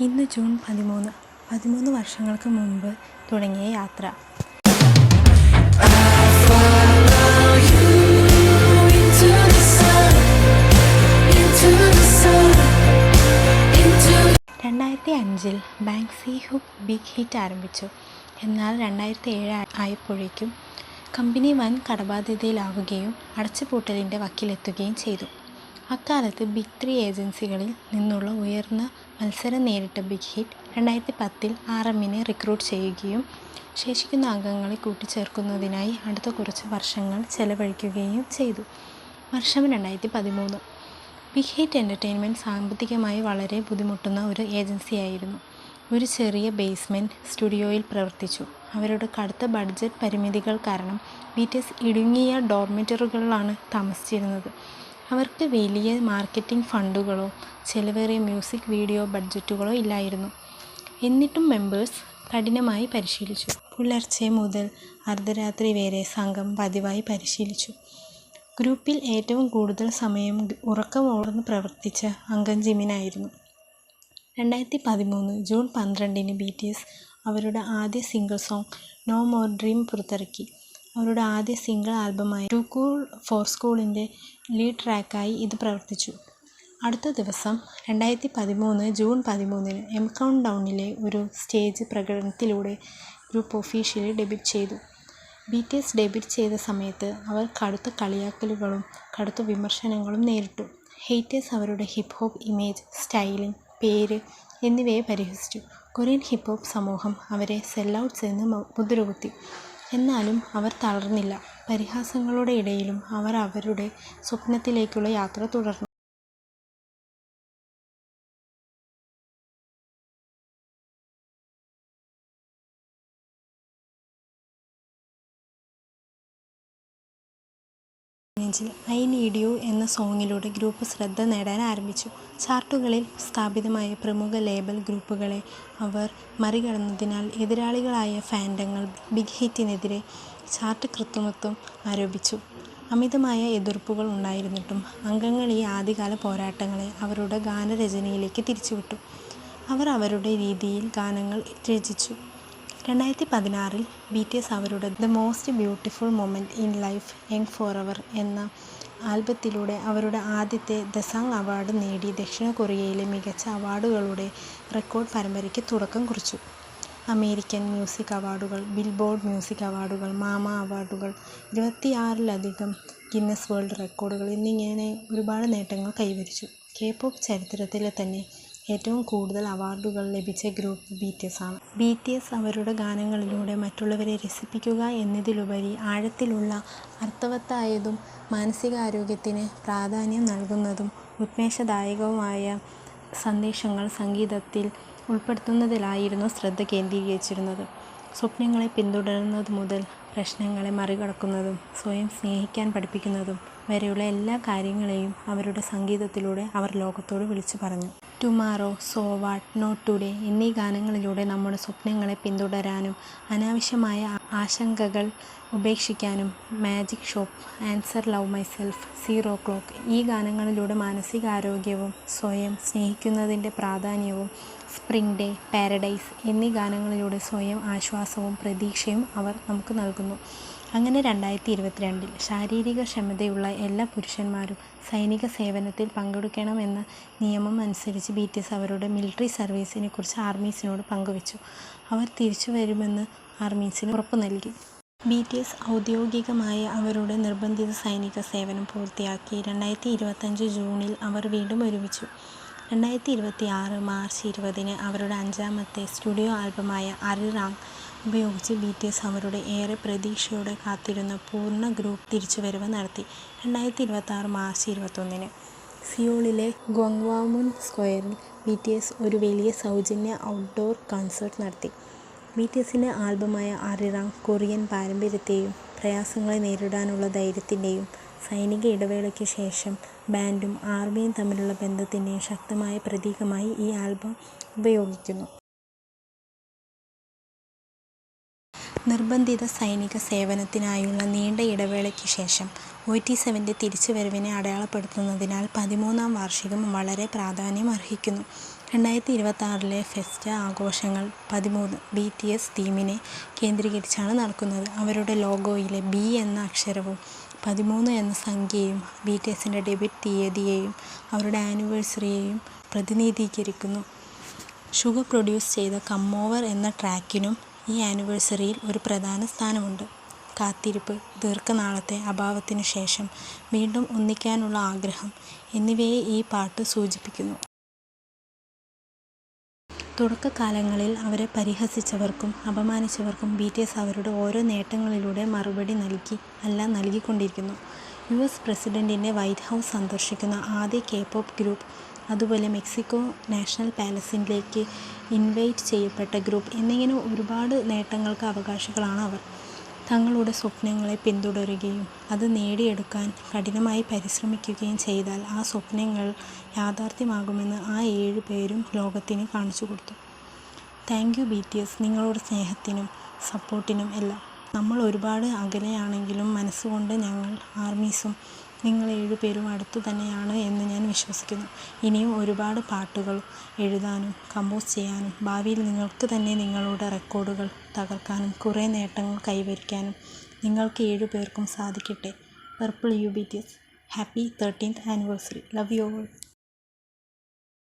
ഇന്ന് ജൂൺ 13. 13 വർഷങ്ങൾക്ക് മുമ്പ് തുടങ്ങിയ യാത്ര. ിൽ ബാങ്ക്സി ഹുക്ക് ബിഗ് ഹിറ്റ് ആരംഭിച്ചു. എന്നാൽ 2007 ആയപ്പോഴേക്കും കമ്പനി വൻ കടബാധ്യതയിലാവുകയും അടച്ചുപൂട്ടലിൻ്റെ വക്കിലെത്തുകയും ചെയ്തു. അക്കാലത്ത് ബിഗ് 3 ഏജൻസികളിൽ നിന്നുള്ള ഉയർന്ന മത്സരം നേരിട്ട ബിഗ് ഹിറ്റ് 2010 RM റിക്രൂട്ട് ചെയ്യുകയും ശേഷിക്കുന്ന അംഗങ്ങളെ കൂട്ടിച്ചേർക്കുന്നതിനായി അടുത്ത കുറച്ച് വർഷങ്ങൾ ചെലവഴിക്കുകയും ചെയ്തു. വർഷം 2013. ബിഗ് ഹിറ്റ് എൻ്റർടൈൻമെൻറ്റ് സാമ്പത്തികമായി വളരെ ബുദ്ധിമുട്ടുന്ന ഒരു ഏജൻസിയായിരുന്നു. ഒരു ചെറിയ ബേസ്മെൻറ്റ് സ്റ്റുഡിയോയിൽ പ്രവർത്തിച്ചു. അവരുടെ കടുത്ത ബഡ്ജറ്റ് പരിമിതികൾ കാരണം BTS ഇടുങ്ങിയ ഡോർമെറ്ററുകളിലാണ് താമസിച്ചിരുന്നത്. അവർക്ക് വലിയ മാർക്കറ്റിംഗ് ഫണ്ടുകളോ ചെലവേറിയ മ്യൂസിക് വീഡിയോ ബഡ്ജറ്റുകളോ ഇല്ലായിരുന്നു. എന്നിട്ടും മെമ്പേഴ്സ് കഠിനമായി പരിശീലിച്ചു. പുലർച്ചെ മുതൽ അർദ്ധരാത്രി വരെ സംഘം പതിവായി പരിശീലിച്ചു. ഗ്രൂപ്പിൽ ഏറ്റവും കൂടുതൽ സമയം ഉറക്കമോർന്ന് പ്രവർത്തിച്ച അംഗം ജിമിനായിരുന്നു. 2013 ജൂൺ 12 BTS അവരുടെ ആദ്യ single song no more dream പുറത്തിറക്കി. അവരുടെ ആദ്യ സിംഗിൾ ആൽബമായ ടു കൂൾ ഫോർ സ്കൂളിൻ്റെ ലീഡ് ട്രാക്കായി ഇത് പ്രവർത്തിച്ചു. അടുത്ത ദിവസം 2013 ജൂൺ 13 M കൗണ്ട്ഡൗണിലെ ഒരു സ്റ്റേജ് പ്രകടനത്തിലൂടെ ഗ്രൂപ്പ് ഒഫീഷ്യലി ഡെബ്യൂട്ട് ചെയ്തു. BTS ഡെബ്യൂട്ട് ചെയ്ത സമയത്ത് അവർ കടുത്ത കളിയാക്കലുകളും കടുത്ത വിമർശനങ്ങളും നേരിട്ടു. ഹേറ്റേഴ്സ് അവരുടെ ഹിപ്പ് ഹോപ്പ് ഇമേജ്, സ്റ്റൈലിംഗ്, പേര് എന്നിവയെ പരിഹസിച്ചു. കൊറിയൻ ഹിപ്പ് ഹോപ്പ് സമൂഹം അവരെ സെല്ലൗട്ട്സ് എന്ന് മുദ്രകുത്തി. എന്നാലും അവർ തളർന്നില്ല. പരിഹാസങ്ങളുടെ ഇടയിലും അവർ അവരുടെ സ്വപ്നത്തിലേക്കുള്ള യാത്ര തുടർന്നു. ഐ നീഡ് യു എന്ന സോങ്ങിലൂടെ ഗ്രൂപ്പ് ശ്രദ്ധ നേടാൻ ആരംഭിച്ചു. ചാർട്ടുകളിൽ സ്ഥാപിതമായ പ്രമുഖ ലേബൽ ഗ്രൂപ്പുകളെ അവർ മറികടന്നതിനാൽ എതിരാളികളായ ഫാൻഡങ്ങൾ ബിഗ് ഹിറ്റിനെതിരെ ചാർട്ട് കൃത്രിമത്വം ആരോപിച്ചു. അമിതമായ എതിർപ്പുകൾ ഉണ്ടായിരുന്നിട്ടും അംഗങ്ങൾ ഈ ആദ്യകാല പോരാട്ടങ്ങളെ അവരുടെ ഗാനരചനയിലേക്ക് തിരിച്ചുവിട്ടു. അവർ അവരുടെ രീതിയിൽ ഗാനങ്ങൾ രചിച്ചു. 2016 BTS അവരുടെ the most beautiful moment in life young Forever എന്ന ആൽബത്തിലൂടെ അവരുടെ ആദ്യത്തെ ദസാങ് അവാർഡ് നേടി ദക്ഷിണ കൊറിയയിലെ മികച്ച അവാർഡുകളുടെ റെക്കോർഡ് പരമ്പരയ്ക്ക് തുടക്കം കുറിച്ചു. അമേരിക്കൻ മ്യൂസിക് അവാർഡുകൾ, ബിൽബോർഡ് മ്യൂസിക് അവാർഡുകൾ, മാമ അവാർഡുകൾ, 26-ലധികം ഗിന്നസ് വേൾഡ് റെക്കോർഡുകൾ എന്നിങ്ങനെ ഒരുപാട് നേട്ടങ്ങൾ കൈവരിച്ചു. K-pop ചരിത്രത്തിലെ തന്നെ ഏറ്റവും കൂടുതൽ അവാർഡുകൾ ലഭിച്ച ഗ്രൂപ്പ് BTS ആണ്. BTS അവരുടെ ഗാനങ്ങളിലൂടെ മറ്റുള്ളവരെ രസിപ്പിക്കുക എന്നതിലുപരി ആഴത്തിലുള്ള, അർത്ഥവത്തായതും മാനസികാരോഗ്യത്തിന് പ്രാധാന്യം നൽകുന്നതും ഉന്മേഷദായകവുമായ സന്ദേശങ്ങൾ സംഗീതത്തിൽ ഉൾപ്പെടുത്തുന്നതിലായിരുന്നു ശ്രദ്ധ കേന്ദ്രീകരിച്ചിരുന്നത്. സ്വപ്നങ്ങളെ പിന്തുടരുന്നത് മുതൽ പ്രശ്നങ്ങളെ മറികടക്കുന്നതും സ്വയം സ്നേഹിക്കാൻ പഠിപ്പിക്കുന്നതും വരെയുള്ള എല്ലാ കാര്യങ്ങളെയും അവരുടെ സംഗീതത്തിലൂടെ അവർ ലോകത്തോട് വിളിച്ചു പറഞ്ഞു. Tomorrow, so what, not today എന്നീ ഗാനങ്ങളിലൂടെ നമ്മുടെ സ്വപ്നങ്ങളെ പിന്തുടരാനും അനാവശ്യമായ ആശങ്കകൾ ഉപേക്ഷിക്കാനും magic shop, answer love myself, 0 clock ഈ ഗാനങ്ങളിലൂടെ മാനസികാരോഗ്യവും സ്വയം സ്നേഹിക്കുന്നതിൻ്റെ പ്രാധാന്യവും, സ്പ്രിംഗ് ഡേ, പാരഡൈസ് എന്നീ ഗാനങ്ങളിലൂടെ സ്വയം ആശ്വാസവും പ്രതീക്ഷയും അവർ നമുക്ക് നൽകുന്നു. അങ്ങനെ 2022 ശാരീരിക ക്ഷമതയുള്ള എല്ലാ പുരുഷന്മാരും സൈനിക സേവനത്തിൽ പങ്കെടുക്കണമെന്ന നിയമം അനുസരിച്ച് BTS അവരുടെ മിലിറ്ററി സർവീസിനെ കുറിച്ച് ആർമീസിനോട് പങ്കുവച്ചു. അവർ തിരിച്ചു വരുമെന്ന് ആർമീസിന് ഉറപ്പു നൽകി. BTS ഔദ്യോഗികമായ അവരുടെ നിർബന്ധിത സൈനിക സേവനം പൂർത്തിയാക്കി. 2025 ജൂണിൽ അവർ വീണ്ടും ഒരുമിച്ചു. 2026 മാർച്ച് 20 അവരുടെ 5ാമത്തെ സ്റ്റുഡിയോ ആൽബമായ അരിറാങ് ഉപയോഗിച്ച് BTS അവരുടെ ഏറെ പ്രതീക്ഷയോടെ കാത്തിരുന്ന പൂർണ്ണ ഗ്രൂപ്പ് തിരിച്ചുവരവ് നടത്തി. 2026 മാർച്ച് 21 സിയോളിലെ ഗ്വങ്വാമുൻ സ്ക്വയറിൽ BTS ഒരു വലിയ സൗജന്യ ഔട്ട്ഡോർ കൺസേർട്ട് നടത്തി. BTSൻ്റെ ആൽബമായ അരിറാങ് കൊറിയൻ പാരമ്പര്യത്തെയും പ്രയാസങ്ങളെ നേരിടാനുള്ള ധൈര്യത്തിൻ്റെയും സൈനിക ഇടവേളയ്ക്ക് ശേഷം ബാൻഡും ആർമിയും തമ്മിലുള്ള ബന്ധത്തിൻ്റെയും ശക്തമായ പ്രതീകമായി ഈ ആൽബം ഉപയോഗിക്കുന്നു. നിർബന്ധിത സൈനിക സേവനത്തിനായുള്ള നീണ്ട ഇടവേളയ്ക്ക് ശേഷം OT7ൻ്റെ തിരിച്ചുവരവിനെ അടയാളപ്പെടുത്തുന്നതിനാൽ 13ാം വാർഷികം വളരെ പ്രാധാന്യം അർഹിക്കുന്നു. 2026 ഫെസ്റ്റ ആഘോഷങ്ങൾ 13 BTS തീമിനെ കേന്ദ്രീകരിച്ചാണ് നടക്കുന്നത്. അവരുടെ ലോഗോയിലെ B എന്ന അക്ഷരവും 13 എന്ന സംഖ്യയും BTSന്റെ ഡെബ്യൂട്ട് തീയതിയെയും അവരുടെ ആനിവേഴ്സറിയെയും പ്രതിനിധീകരിക്കുന്നു. ഷുഗർ പ്രൊഡ്യൂസ് ചെയ്ത കം ഓവർ എന്ന ട്രാക്കിനും ഈ ആനിവേഴ്സറിയിൽ ഒരു പ്രധാന സ്ഥാനമുണ്ട്. കാത്തിരിപ്പ്, ദീർഘനാളത്തെ അഭാവത്തിനു ശേഷം വീണ്ടും ഒന്നിക്കാനുള്ള ആഗ്രഹം എന്നിവയെ ഈ പാട്ട് സൂചിപ്പിക്കുന്നു. തുടക്കകാലങ്ങളിൽ അവരെ പരിഹസിച്ചവർക്കും അപമാനിച്ചവർക്കും BTS അവരുടെ ഓരോ നേട്ടങ്ങളിലൂടെ മറുപടി നൽകിക്കൊണ്ടിരിക്കുന്നു. US പ്രസിഡന്റിന്റെ വൈറ്റ് ഹൗസ് സന്ദർശിക്കുന്ന ആദ്യ K-pop ഗ്രൂപ്പ്, അതുപോലെ മെക്സിക്കോ നാഷണൽ പാലസിലേക്ക് ഇൻവൈറ്റ് ചെയ്യപ്പെട്ട ഗ്രൂപ്പ് എന്നിങ്ങനെ ഒരുപാട് നേട്ടങ്ങൾക്ക് അവകാശികളാണ് അവർ. തങ്ങളുടെ സ്വപ്നങ്ങളെ പിന്തുടരുകയും അത് നേടിയെടുക്കാൻ കഠിനമായി പരിശ്രമിക്കുകയും ചെയ്താൽ ആ സ്വപ്നങ്ങൾ യാഥാർത്ഥ്യമാകുമെന്ന് ആ 7 പേരും ലോകത്തിന് കാണിച്ചുകൊടുത്തു. താങ്ക് യു BTS, നിങ്ങളുടെ സ്നേഹത്തിനും സപ്പോർട്ടിനും എല്ലാം. നമ്മൾ ഒരുപാട് അകലെയാണെങ്കിലും മനസ്സുകൊണ്ട് ഞങ്ങൾ ആർമീസും നിങ്ങൾ 7 പേരും അടുത്തു തന്നെയാണ് എന്ന് ഞാൻ വിശ്വസിക്കുന്നു. ഇനിയും ഒരുപാട് പാട്ടുകൾ എഴുതാനും കമ്പോസ് ചെയ്യാനും ഭാവിയിൽ നിങ്ങൾക്ക് തന്നെ നിങ്ങളുടെ റെക്കോർഡുകൾ തകർക്കാനും കുറേ നേട്ടങ്ങൾ കൈവരിക്കാനും നിങ്ങൾക്ക് 7 പേർക്കും സാധിക്കട്ടെ. Purple you BTS. Happy 13th anniversary. Love you all.